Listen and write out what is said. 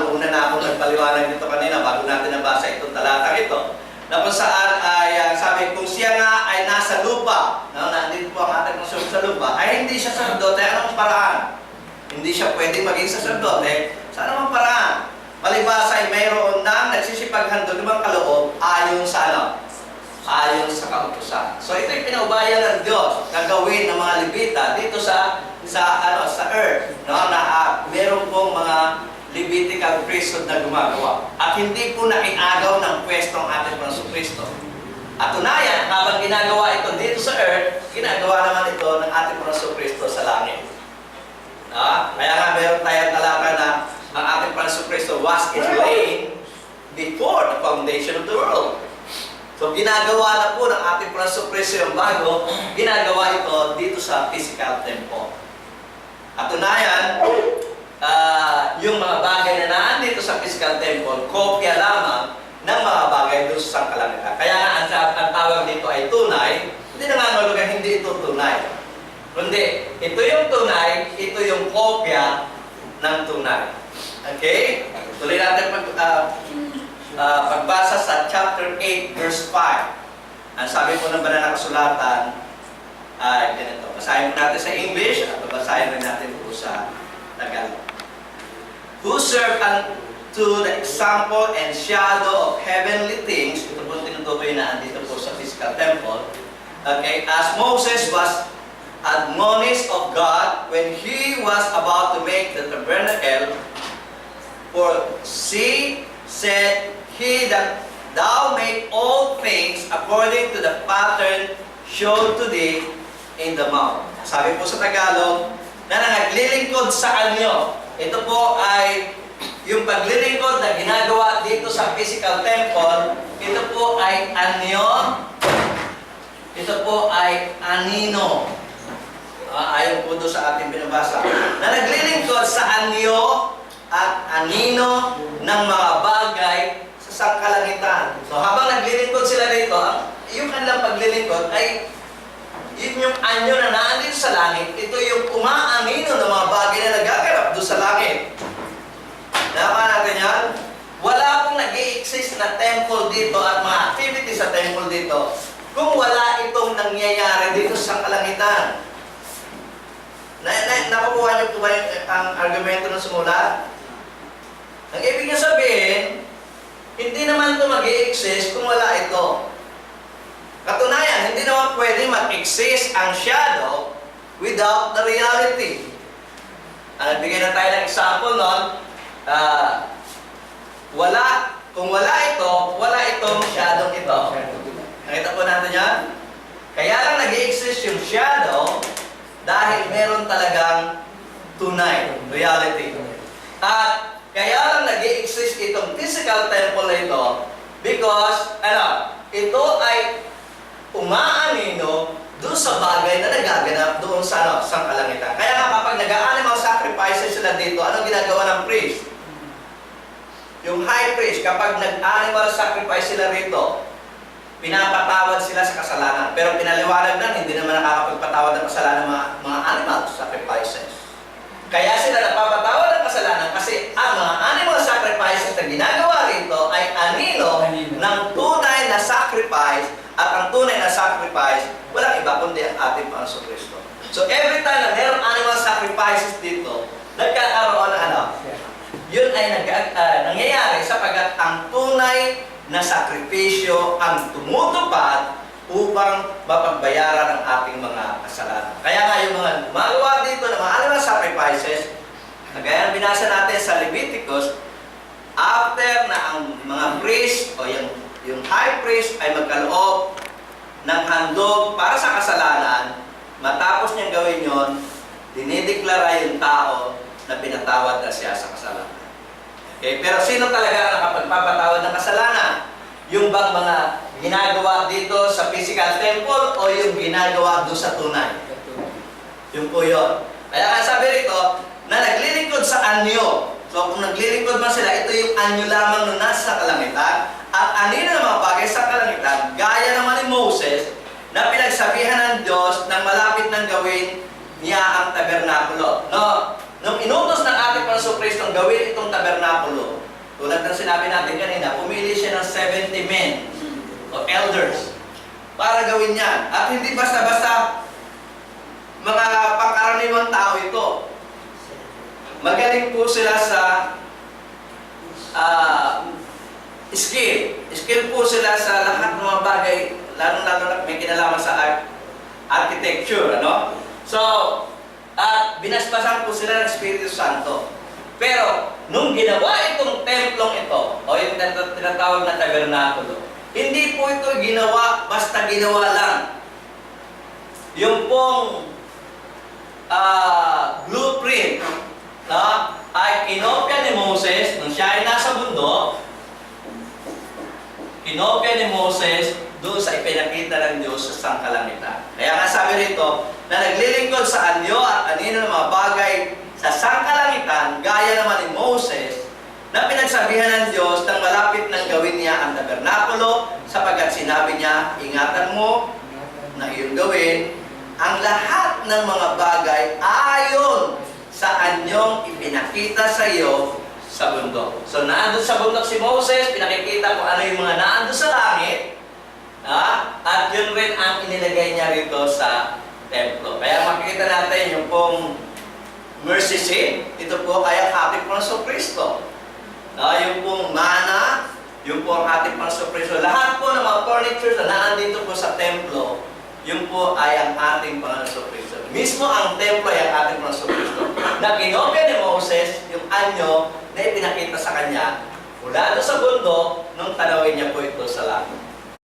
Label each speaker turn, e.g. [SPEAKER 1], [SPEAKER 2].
[SPEAKER 1] nauna na ako nagpaliwanag nito kanina bago natin nabasa itong talatang ito, na kung saan ay sabi, kung siya nga ay nasa lupa, nandito po ang ating Panginoon sa lupa, ay hindi siya sacerdote, anong paraan? Hindi siya pwedeng maging sacerdote, sa anong paraan? Palibhasa ay mayroon na nagsisipaghandog ng kaloob ayon sa ano? Ayon sa kautusan. So ito yung pinaubayan ng Diyos na gawin ng mga Levita dito sa earth, no? Na meron pong mga Levitical priesthood na gumagawa. At hindi po nakiagaw ng pwesto ang ating Panginoong Kristo. At tunayan, habang ginagawa ito dito sa earth, ginagawa naman ito ng ating Panginoong Kristo sa langit. Kaya nga meron tayong talaka na ang ating Panginoong Kristo was in vain before the foundation of the world. So, ginagawa na po ng ating Panginoong Kristo yung bago, ginagawa ito dito sa physical temple. At tunayan, yung mga bagay na naandito sa physical temple, kopya lamang ng mga bagay doon sa sangkalangitan. Kaya nga, ang tawag dito ay tunay, hindi nangangahulugan hindi ito tunay. Kundi, ito yung tunay, ito yung kopya ng tunay. Okay? Tuloy natin pagbasa sa chapter 8, verse 5. Ang sabi po ng banal na kasulatan ay ganito. Basahin po natin sa English at babasahin rin natin po sa Tagalog. Who serve unto the example and shadow of heavenly things, ito po tinutukoy na andito po sa physical temple, okay, as Moses was admonished of God when he was about to make the tabernacle, for see, said he that thou make all things according to the pattern showed to thee in the mount. Sabi po sa Tagalog, na naglilingkod sa anyo. Ito po ay yung paglilingkod na ginagawa dito sa physical temple. Ito po ay anyo. Ito po ay anino. Ayon po doon sa ating binabasa. Na naglilingkod sa anyo at anino ng mga bagay sa sangkalangitan. So habang naglilingkod sila dito, yung kanilang paglilingkod ay yun yung anyo na naandito sa langit. Ito yung umaanino ng mga bagay na nagaganap doon sa langit. Nakaka natin yan? Wala pong nag-i-exist na temple dito at mga activities sa temple dito kung wala itong nangyayari dito sa kalangitan. Nakukuha niyo po ba ang argumento ng sumula? Ang ibig niya sabihin, hindi naman ito mag-i-exist kung wala ito. Katunayan, hindi naman pwede mag-exist ang shadow without the reality. Nagbigay na tayo ng example nun. Kung wala ito, wala itong shadow ito. Nakita po natin yan? Kaya lang nag-i-exist yung shadow dahil meron talagang tunay, reality. At kaya lang nag-i-exist itong physical temple na ito because, ito ay umaanino doon sa bagay na nagaganap doon sa kalangitan. Kaya nga kapag nag-animal sacrifices sila dito, anong ginagawa ng priest? Yung high priest, kapag nag-animal sacrifice sila rito, pinapatawad sila sa kasalanan. Pero pinaliwanag na, hindi naman nakakapagpatawad ng kasalanan ng mga animal sacrifices. Kaya sila napapatawad ng kasalanan kasi ang mga animal sacrifices na ginagawa rito ay anino ng tunay na sacrifice. At ang tunay na sacrifice, walang iba kundi ang ating Panginoon Kristo. So every time na mayroong animal sacrifices dito, nagkakaroon ng yun ay nangyayari sapagkat ang tunay na sakripisyo ang tumutupad upang mapagbayaran ang ating mga kasalanan. Kaya nga yung mga gumagawa dito ng mga animal sacrifices, kagaya binasa natin sa Leviticus, after na ang mga priest o yung high priest ay magkaloob ng handog para sa kasalanan, matapos niyang gawin yon, dinideklara yung tao na pinatawad na siya sa kasalanan. Okay? Pero sino talaga ang nakapagpapatawad ng kasalanan? Yung bang mga ginagawa dito sa physical temple o yung ginagawa doon sa tunay? Yung po yun. Kaya nga sabi rito, na naglilingkod sa anyo. So kung naglilingkod man sila, ito yung anyo lamang na nasa kalangitan. At anino ng mga bagay sa kalangitan, gaya naman ni Moses, na pinagsabihan ng Diyos nang malapit nang gawin niya ang tabernakulo. No? Nung inutos ng ating Panginoon Hesus Kristong gawin itong tabernakulo, tulad ng sinabi natin kanina, pumili siya ng 70 men o elders para gawin yan. At hindi basta-basta mga pangkaraniwang tao ito. Magaling po sila sa skill. Skill po sila sa lahat ng mga bagay, lalo-lalo na may kinalaman sa architecture, ano? So, at binasbasan po sila ng Espiritu Santo. Pero, nung ginawa itong templong ito, o yung tinatawag na tabernakulo, hindi po ito ginawa, basta ginawa lang. Yung pong blueprint ay kinopya ni Moses nung siya ay nasa bundok. Kinopya ni Moses doon sa ipinakita ng Diyos sa sangkalangitan. Kaya nga sabi rito na naglilingkod sa anyo at anino ng mga bagay sa sangkalangitan, gaya naman ni Moses, na pinagsabihan ng Diyos nang malapit nang gawin niya ang tabernakulo, sapagkat sinabi niya, ingatan mo na iyong gawin ang lahat ng mga bagay ayon sa anyong ipinakita sa iyo sa bundok. So, naandun sa bundok si Moses, pinakikita kung ano yung mga naandun sa langit, at yun rin ang inilagay niya rito sa templo. Kaya makikita natin yung pong mercy seat, ito po kaya ating Panginoon Kristo. Yung pong mana, yung po ang ating Panginoon Kristo. Lahat po ng mga furniture na naandito po sa templo, yung po ay ang ating Panginoon Kristo. Mismo ang templo ay ang ating Panginoon Kristo. Na kinopya ni Moses yung anyo na ipinakita sa kanya mula doon sa bundok nung tanawin niya po ito sa langit.